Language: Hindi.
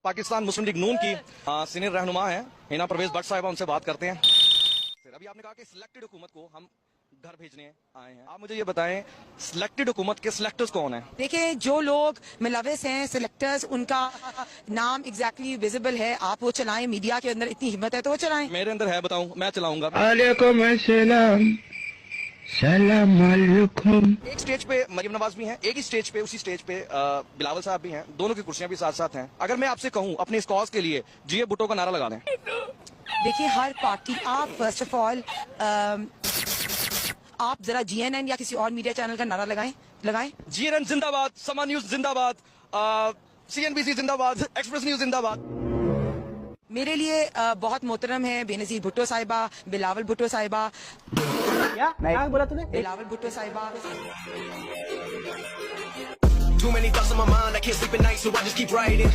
पाकिस्तान मुस्लिम लीग नून की सीनियर रहनुमा है हिना परवेज भट्ट साहिबा, उनसे बात करते हैं। अभी आपने कहा कि सिलेक्टेड हुकूमत को हम घर भेजने आए हैं, आप मुझे ये बताएं सिलेक्टेड हुकूमत के सिलेक्टर्स कौन है? देखिए, जो लोग मुलविस हैं सिलेक्टर्स, उनका नाम एग्जैक्टली विजिबल है। आप वो चलाएं, मीडिया के अंदर इतनी हिम्मत है तो वो चलाएं। मेरे अंदर है, बताऊं, मैं चलाऊंगा। अलैकुम अस्सलाम, सलाम अलैकुम। एक स्टेज पे मरीम नवाज भी हैं, एक ही स्टेज पे, उसी स्टेज पे बिलावल साहब भी हैं, दोनों की कुर्सियां भी साथ साथ हैं। अगर मैं आपसे कहूं अपने इस कॉज के लिए जीए भुट्टो का नारा लगा दें। देखिए, हर पार्टी, आप फर्स्ट ऑफ ऑल आप जरा जीएनएन या किसी और मीडिया चैनल का नारा लगाएं। जीएनएन जिंदाबाद, समा न्यूज जिंदाबाद, सीएनबीसी जिंदाबाद, एक्सप्रेस न्यूज जिंदाबाद। मेरे लिए बहुत मोहतरम है बेनजीर भुट्टो साहिबा, बिलावल भुट्टो साहिबा। क्या बोला तूने? बिलावल भुट्टो साहिबा। Too many thoughts on my mind, I can't sleep at night, so I just keep writing.